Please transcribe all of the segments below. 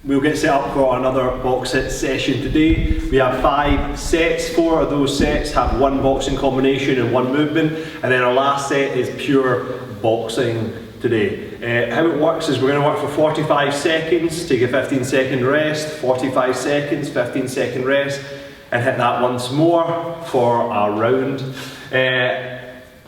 we'll get set up for another BoxHIIT session today. We have 5 sets. 4 of those sets have one boxing combination and one movement, and then our last set is pure boxing today. How it works is we're going to work for 45 seconds, take a 15-second rest, 45 seconds, 15-second rest, and hit that once more for a round.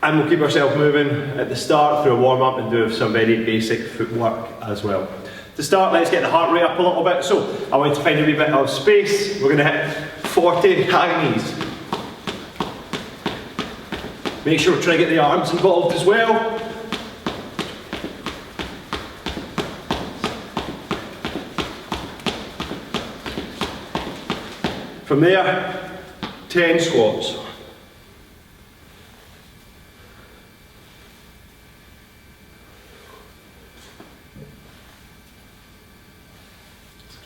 And we'll keep ourselves moving at the start through a warm-up and do some very basic footwork as well. To start, let's get the heart rate up a little bit. So I want to find a wee bit of space. We're going to hit 40 high knees. Make sure we try to get the arms involved as well. From there, 10 squats.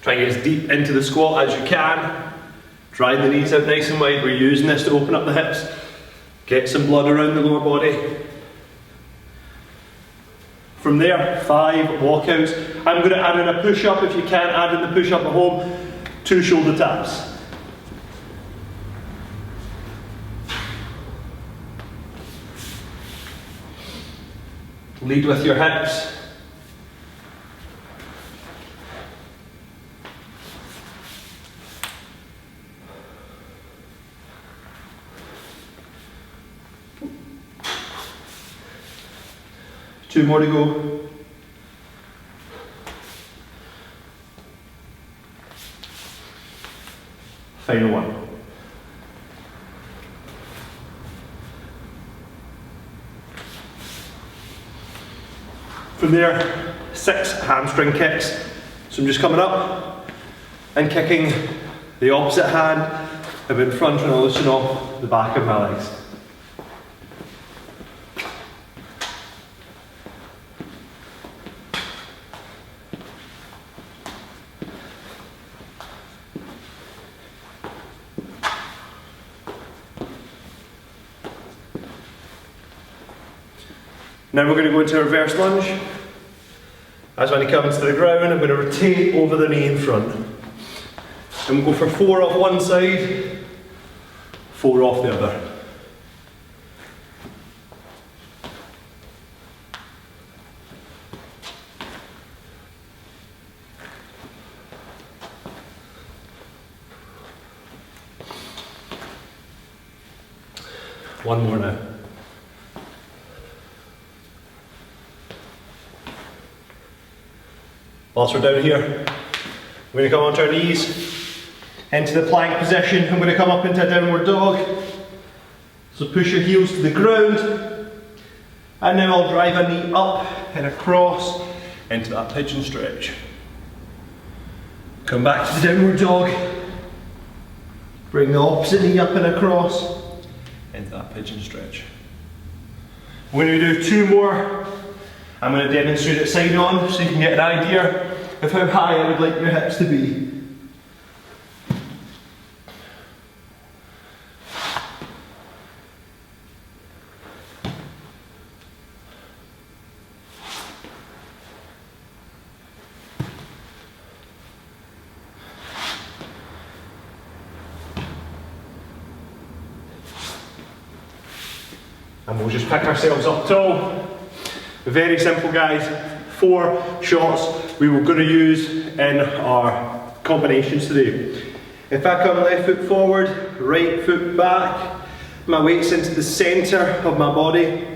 Try and get as deep into the squat as you can. Drive the knees out nice and wide. We're using this to open up the hips. Get some blood around the lower body. From there, 5 walkouts. I'm going to add in a push-up. If you can't add in the push-up at home, 2 shoulder taps. Lead with your hips. Two more to go. Final one. From there, 6 hamstring kicks. So I'm just coming up and kicking the opposite hand up in front and loosen off the back of my legs. Now we're going to go into a reverse lunge. As when he comes to the ground, I'm going to rotate over the knee in front. And we'll go for 4 off one side, 4 off the other. One more now. Whilst we're down here, we're going to come onto our knees, into the plank position. I'm going to come up into a downward dog. So push your heels to the ground, and now I'll drive a knee up and across into that pigeon stretch. Come back to the downward dog, bring the opposite knee up and across into that pigeon stretch. We're going to do 2 more. I'm going to demonstrate it side on so you can get an idea of how high I would like your hips to be. And we'll just pick ourselves up tall. Very simple, guys. 4 shots we were going to use in our combinations today. If I come left foot forward, right foot back, my weight's into the centre of my body.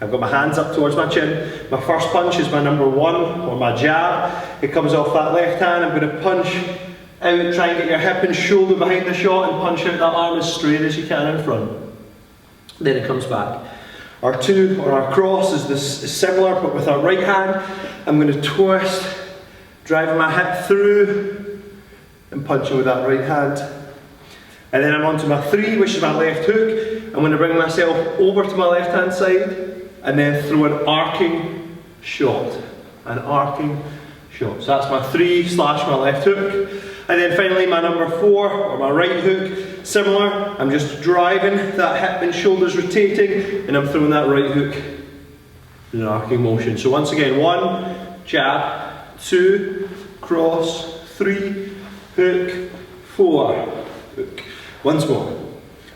I've got my hands up towards my chin. My first punch is my number 1, or my jab. It comes off that left hand. I'm going to punch out, try and get your hip and shoulder behind the shot, and punch out that arm as straight as you can in front. Then it comes back. Our 2 or our cross is similar, but with our right hand, I'm going to twist, driving my hip through and punching with that right hand. And then I'm on to my 3, which is my left hook. I'm going to bring myself over to my left hand side and then throw an arcing shot. An arcing shot. So that's my 3 / my left hook. And then finally my number 4 or my right hook, similar. I'm just driving that hip and shoulders rotating, and I'm throwing that right hook in an arcing motion. So once again, 1, jab, 2, cross, 3, hook, 4, hook. Once more.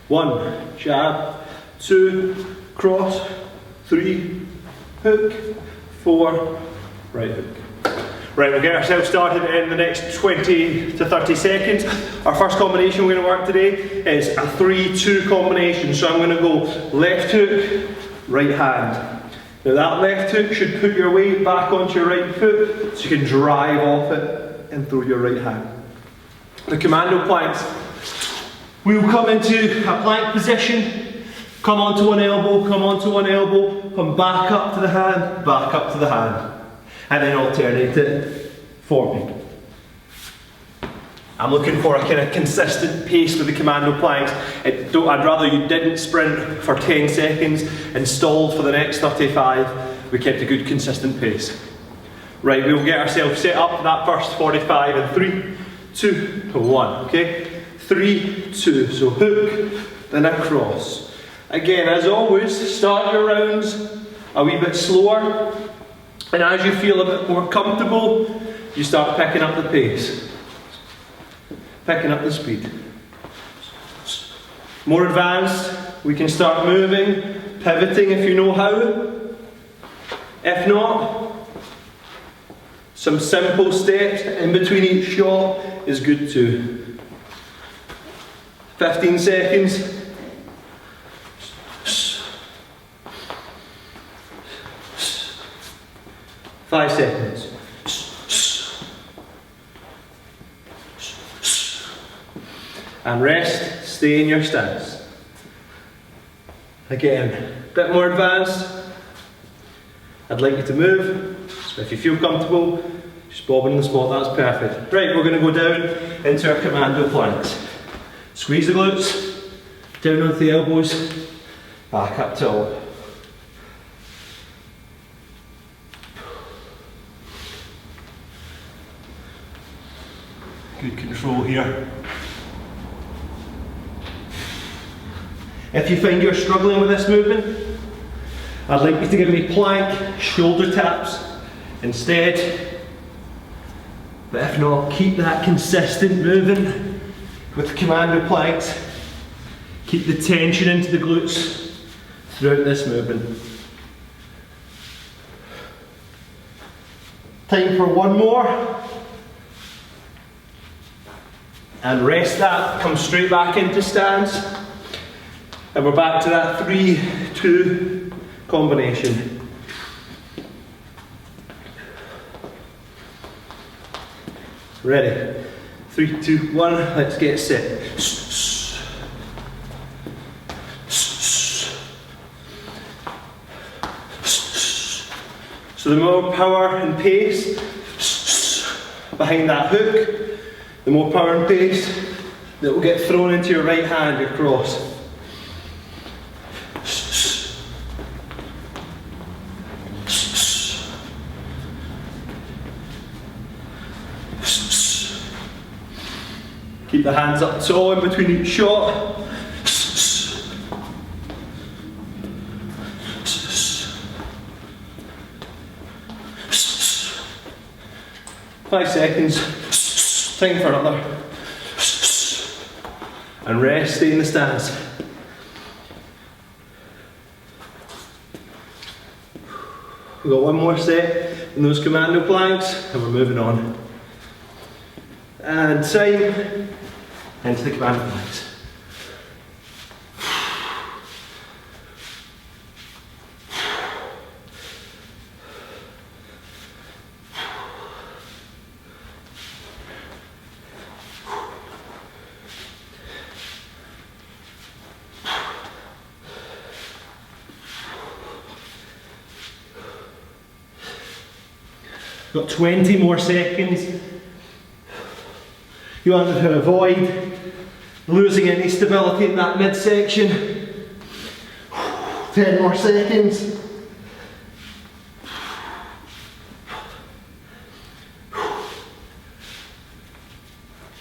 1, jab, 2, cross, 3, hook, 4, right hook. Right, we'll get ourselves started in the next 20 to 30 seconds. Our first combination we're going to work today is a 3-2 combination. So I'm going to go left hook, right hand. Now that left hook should put your weight back onto your right foot so you can drive off it and throw your right hand. The commando planks. We will come into a plank position, come onto one elbow, come onto one elbow, come back up to the hand, back up to the hand. And then alternate it for me. I'm looking for a kind of consistent pace with the commando planks. I'd rather you didn't sprint for 10 seconds and stalled for the next 35. We kept a good consistent pace. Right, we'll get ourselves set up for that first 45 in 3, 2, 1. Okay? 3, 2. So hook, then across. Again, as always, start your rounds a wee bit slower. And as you feel a bit more comfortable, you start picking up the pace. Picking up the speed. More advanced, we can start moving, pivoting if you know how. If not, some simple steps in between each shot is good too. 15 seconds. 5 seconds. And rest, stay in your stance. Again, a bit more advanced. I'd like you to move. So if you feel comfortable, just bob in the spot, that's perfect. Right, we're going to go down into our commando planks. Squeeze the glutes, down onto the elbows, back up tall. Good control here. If you find you're struggling with this movement, I'd like you to give me plank shoulder taps instead. But if not, keep that consistent moving with commando planks. Keep the tension into the glutes throughout this movement. Time for one more. And rest that, come straight back into stance. And we're back to that 3-2 combination. Ready? 3, 2, 1, let's get set. So the more power and pace behind that hook, the more power and pace that will get thrown into your right hand across. Keep the hands up tall in between each shot. 5 seconds. Time for another. And rest, stay in the stance. We've got one more set in those commando planks and we're moving on. And time into the commando planks. Got 20 more seconds. You want to avoid losing any stability in that midsection. 10 more seconds.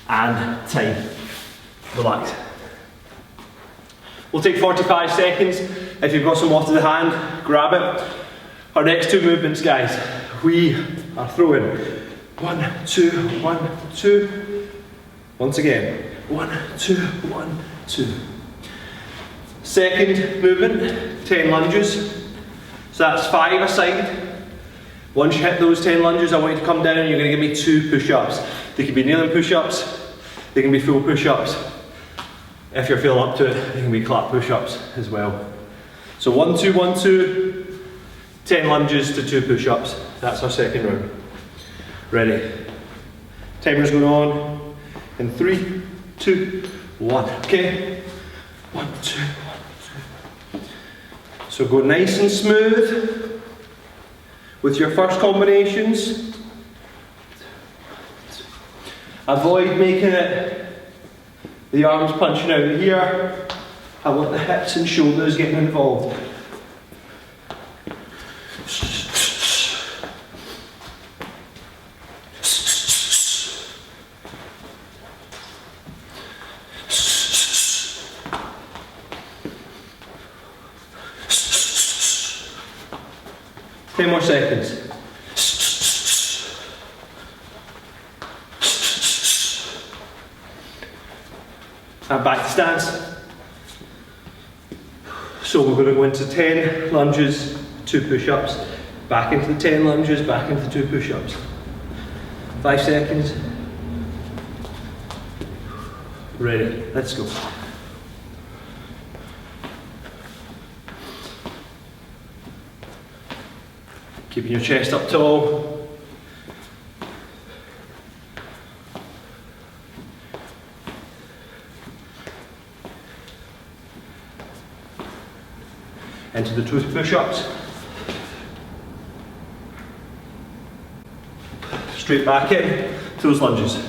And time. Relax. We'll take 45 seconds. If you've got some water to the hand, grab it. Our next two movements, guys, we are throwing 1, 1, 2, 1, 2. Once again, 1, 2, 1, 2. Second movement, 10 lunges. So that's 5 a side. Once you hit those 10 lunges, I want you to come down and you're going to give me 2 push-ups. They can be kneeling push-ups, they can be full push-ups. If you're feeling up to it, they can be clap push-ups as well. So 1, 2, 1, 2, 10 lunges to 2 push-ups. That's our second round. Ready. Timer's going on in 3, 2, 1. Okay? 1, 2, 1, 2. So go nice and smooth with your first combinations. Avoid making it the arms punching out here. I want the hips and shoulders getting involved. Ten more seconds. And back to stance. So we're going to go into 10 lunges, 2 push-ups, back into the 10 lunges, back into 2 push-ups. 5 seconds. Ready, let's go. Keeping your chest up tall. Into the 2 push-ups. Straight back in to those lunges.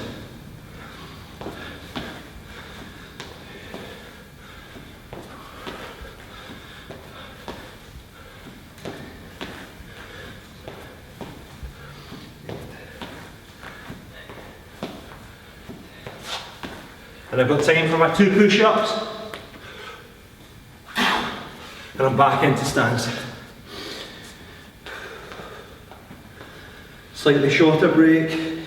And I've got time for my 2 push-ups. And I'm back into stance. Slightly shorter break.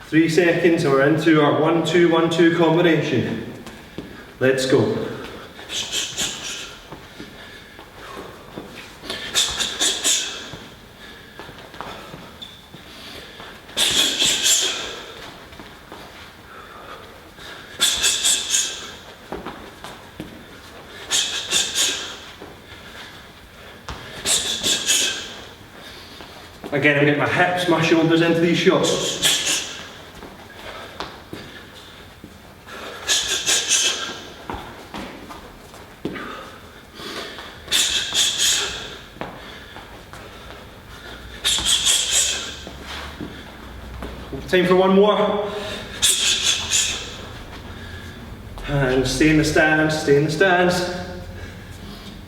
3 seconds and we're into our 1, 2, 1, 2 combination. Let's go. Again, I'm getting my hips, my shoulders into these shots. Time for one more. And stay in the stance, stay in the stance.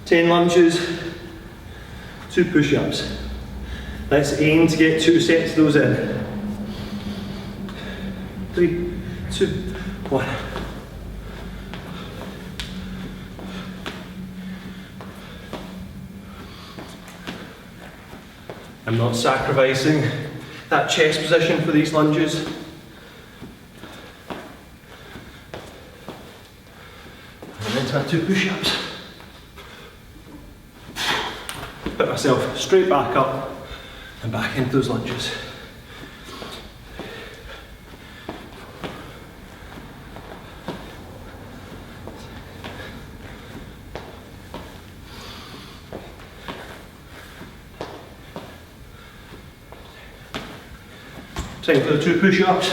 10 lunges, 2 push-ups. Let's aim to get 2 sets of those in. 3, 2, 1. I'm not sacrificing that chest position for these lunges. And into my 2 push-ups. Put myself straight back up. And back into those lunges. Time for the 2 push-ups.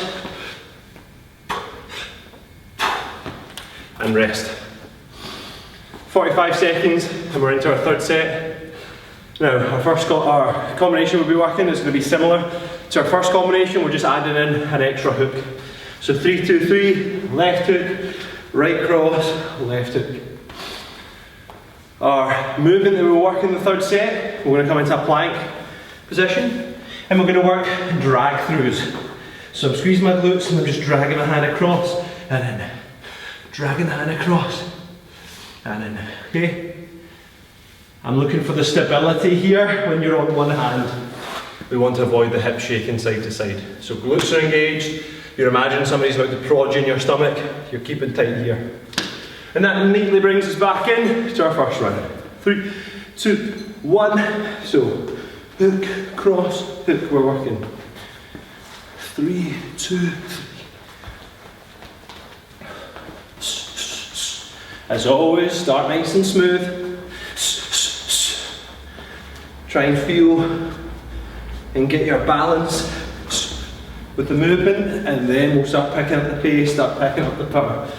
And rest. 45 seconds and we're into our 3rd set. Now, our combination we'll be working is going to be similar to our first combination. We're just adding in an extra hook. So 3, 2, 3, left hook, right cross, left hook. Our movement that we'll work in the 3rd set, we're going to come into a plank position and we're going to work drag throughs. So I'm squeezing my glutes and I'm just dragging my hand across and in. Dragging the hand across and in. Okay? I'm looking for the stability here when you're on one hand. we want to avoid the hips shaking side to side. So glutes are engaged, you're imagining somebody's about to prod you in your stomach, you're keeping tight here. And that neatly brings us back in to our first round. 3, 2, 1. So hook, cross, hook, we're working. 3, 2, 3. As always, start nice and smooth. Try and feel and get your balance with the movement, and then we'll start picking up the pace, start picking up the power.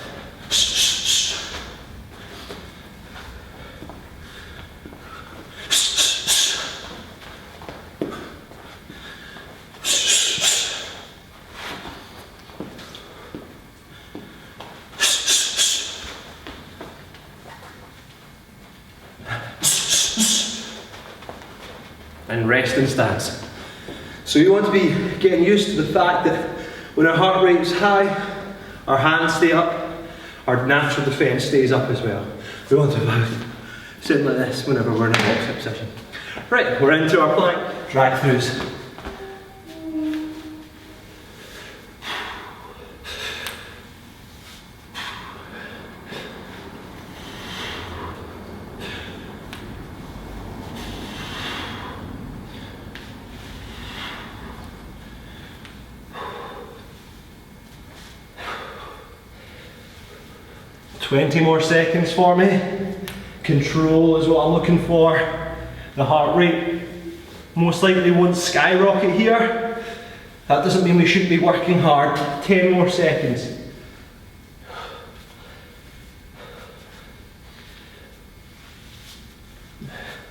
And rest and stance. So you want to be getting used to the fact that when our heart rate's high, our hands stay up, our natural defence stays up as well. We want to sit like this whenever we're in a box-HIIT position. Right, we're into our plank drag throughs. "20 more seconds for me." Control is what I'm looking for. The heart rate most likely won't skyrocket here. That doesn't mean we shouldn't be working hard. 10 more seconds.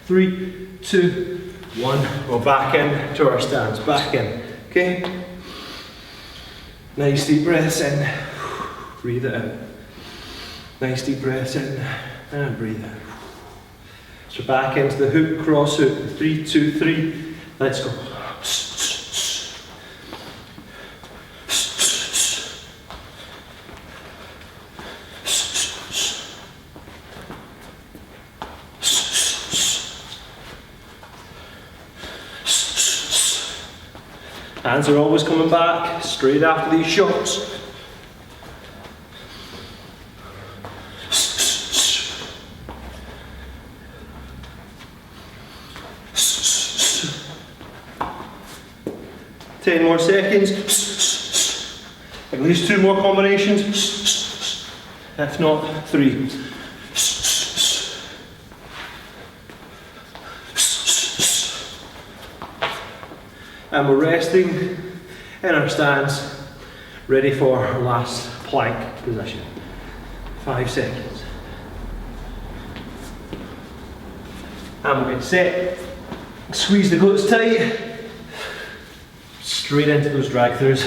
3, 2, 1. We're back in to our stance. Back in. Okay? Nice deep breaths in. Breathe it out. Nice deep breaths in and breathe out. So back into the hook, cross hook. 3, 2, 3. Let's go. Hands are always coming back straight after these shots. Ten more seconds. At least 2 more combinations. If not, 3. And we're resting in our stance, ready for our last plank position. 5 seconds. And we'll get set. Squeeze the glutes tight. Straight into those drag throughs.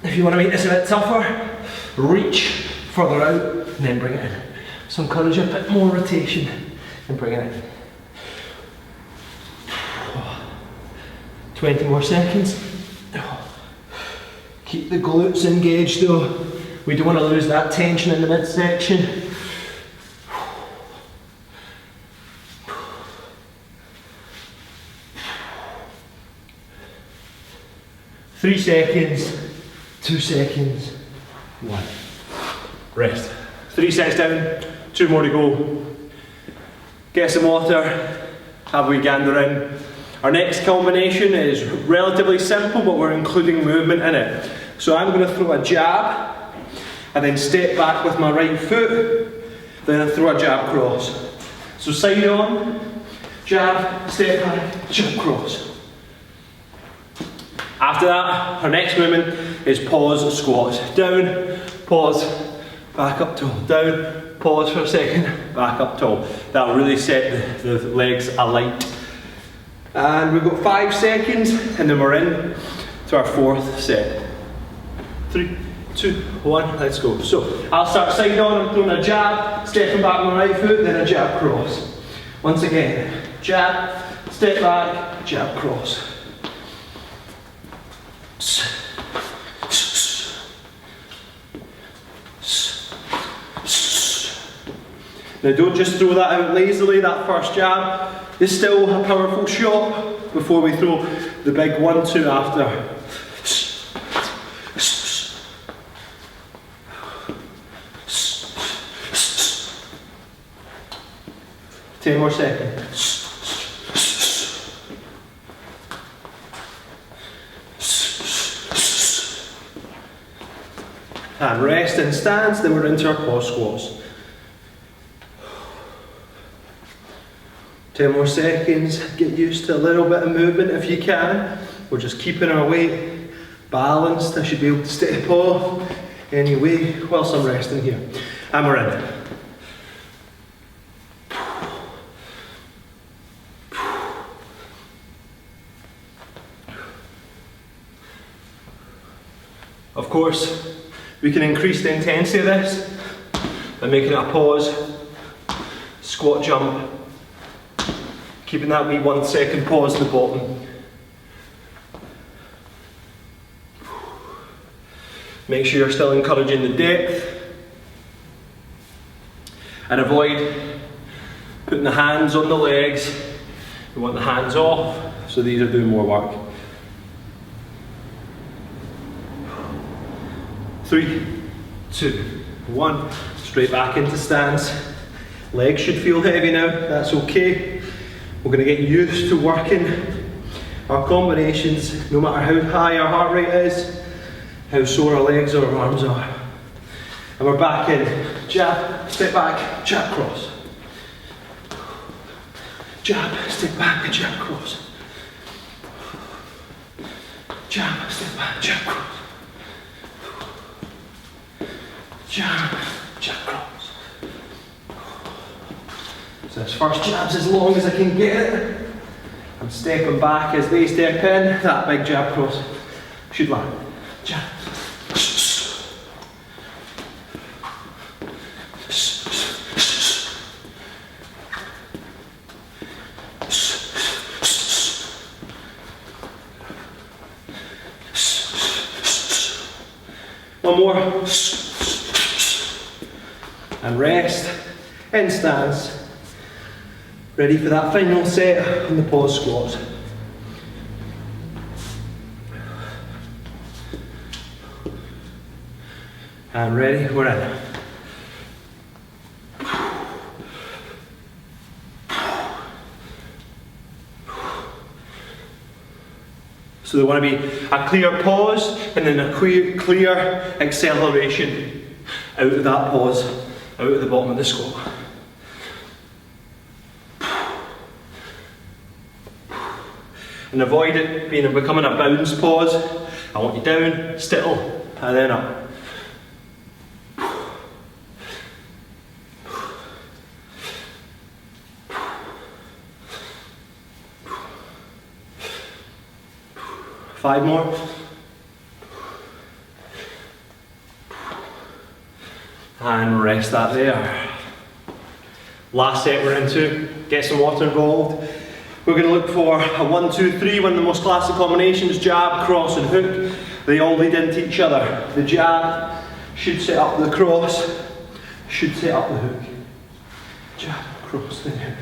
If you want to make this a bit tougher, reach further out and then bring it in. So encourage a bit more rotation and bring it in. 20 more seconds. Keep the glutes engaged though. We don't want to lose that tension in the midsection. 3 seconds, 2 seconds, 1. Rest. 3 sets down, 2 more to go. Get some water, have a wee gander in. Our next combination is relatively simple, but we're including movement in it. So I'm going to throw a jab, and then step back with my right foot, then I throw a jab cross. So side on, jab, step back, jab cross. After that, our next movement is pause squats. Down, pause, back up tall. Down, pause for a second, back up tall. That'll really set the legs alight. And we've got 5 seconds, and then we're in to our 4th set. 3, 2, 1, let's go. So I'll start side on, I'm throwing a jab, stepping back with my right foot, then a jab cross. Once again, jab, step back, jab cross. Now don't just throw that out lazily, that first jab is still a powerful shot before we throw the big 1-2 after. 10 more seconds. And rest in stance, then we're into our pause squats. 10 more seconds, get used to a little bit of movement if you can. We're just keeping our weight balanced. I should be able to step off anyway whilst I'm resting here. And we're in. Of course, we can increase the intensity of this by making it a pause, squat jump, keeping that wee 1 second pause at the bottom. Make sure you're still encouraging the depth and avoid putting the hands on the legs. We want the hands off, so these are doing more work. 3, 2, 1, straight back into stance. Legs should feel heavy now, that's okay. We're going to get used to working our combinations no matter how high our heart rate is, how sore our legs or our arms are. And we're back in. Jab, step back, jab, cross. Jab, step back, jab, cross. Jab, step back, jab, cross. Jab, jab, cross. So this first jab's as long as I can get it. I'm stepping back as they step in. That big jab cross should land. Jab. One more. And rest in stance. Ready for that final set on the pause squats. And ready, we're in. So there want to be a clear pause and then a clear acceleration out of that pause, out at the bottom of the squat. And avoid it becoming a bounce pause. I want you down, still, and then up. Five more. And rest that there. Last set we're into, get some water involved. We're going to look for a 1, 2, 3, one of the most classic combinations, jab, cross and hook. They all lead into each other. The jab should set up the cross, should set up the hook. Jab, cross, then hook.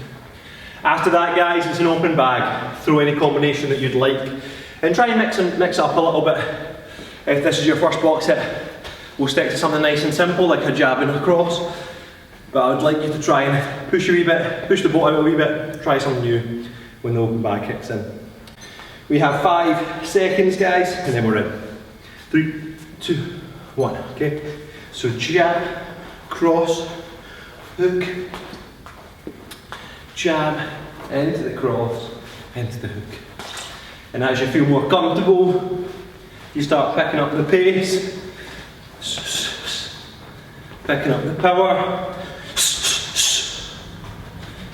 After that guys, it's an open bag. Throw any combination that you'd like. And try and mix up a little bit. If this is your first box hit, we'll stick to something nice and simple like a jab and a cross. But I would like you to try and push a wee bit, push the boat out a wee bit, try something new when the open bag kicks in. We have 5 seconds guys, and then we're in. 3, 2, 1, okay? So jab, cross, hook, jab, into the cross, into the hook. And as you feel more comfortable, you start picking up the pace, picking up the power,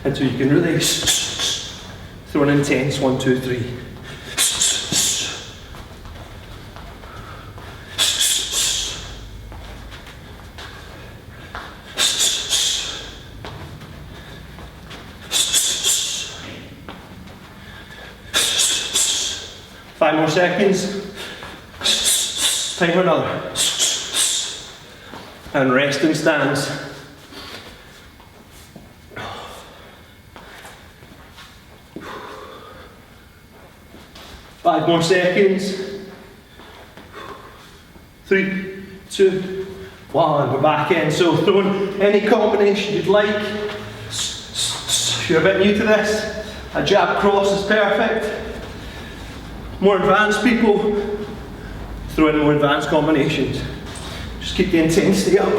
until you can really throw an intense 1, 2, 3. Five more seconds. Time for another. And rest in stance. 5 more seconds. 3, 2, 1. We're back in. So throw in any combination you'd like. If you're a bit new to this, a jab cross is perfect. More advanced people, throw in more advanced combinations. Just keep the intensity up.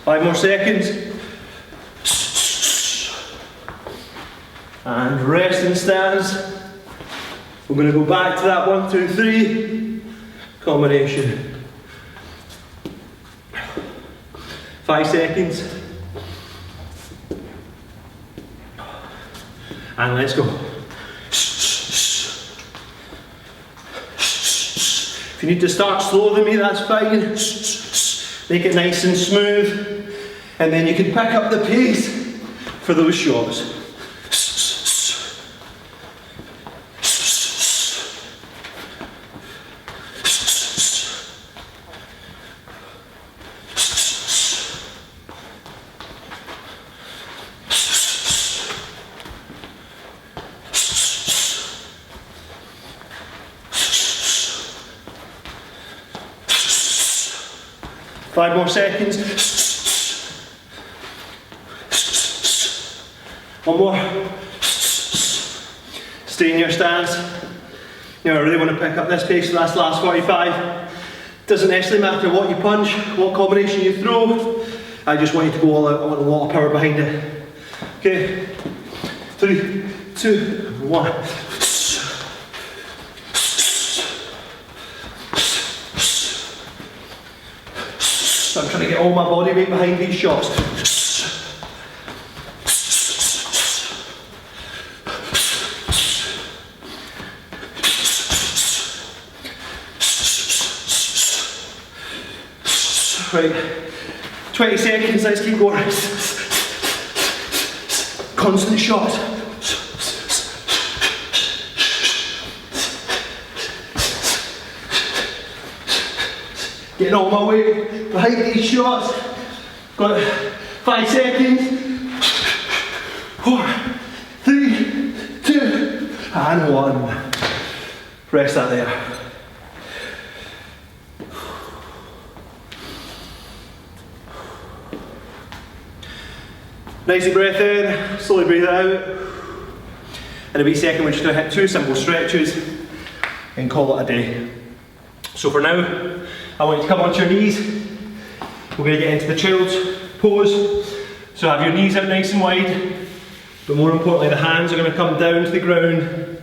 5 more seconds. And rest in stance. We're going to go back to that 1, 2, 3 combination. 5 seconds. And let's go. If you need to start slower than me, that's fine. Make it nice and smooth. And then you can pick up the pace for those shots. Five more seconds. One more. Stay in your stance. You know, I really want to pick up this pace for this last 45. Doesn't necessarily matter what you punch, what combination you throw. I just want you to go all out. I want a lot of power behind it. Okay. 3, 2, 1. So I'm trying to get all my body weight behind these shots. Right, 20 seconds, let's keep going. Constant shot. Getting all my weight behind these shots. Got 5 seconds. 4, 3, 2, and 1. Rest that there. Nice deep breath in, slowly breathe out. In a wee second, we're just going to hit 2 simple stretches and call it a day. So for now, I want you to come onto your knees. We're going to get into the child's pose. So have your knees out nice and wide, but more importantly, the hands are going to come down to the ground,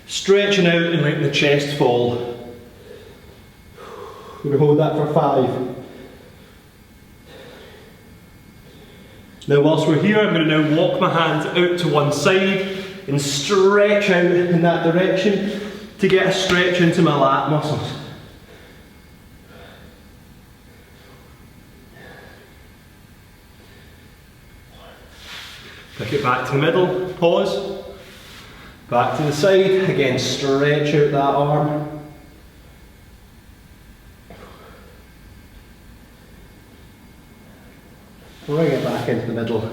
stretching out and letting the chest fall. We're going to hold that for 5. Now whilst we're here, I'm going to now walk my hands out to one side and stretch out in that direction to get a stretch into my lat muscles. Pick it back to the middle, pause. Back to the side, again stretch out that arm. Bring it back into the middle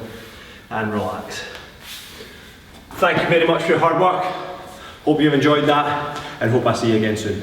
and relax. Thank you very much for your hard work. Hope you've enjoyed that and hope I see you again soon.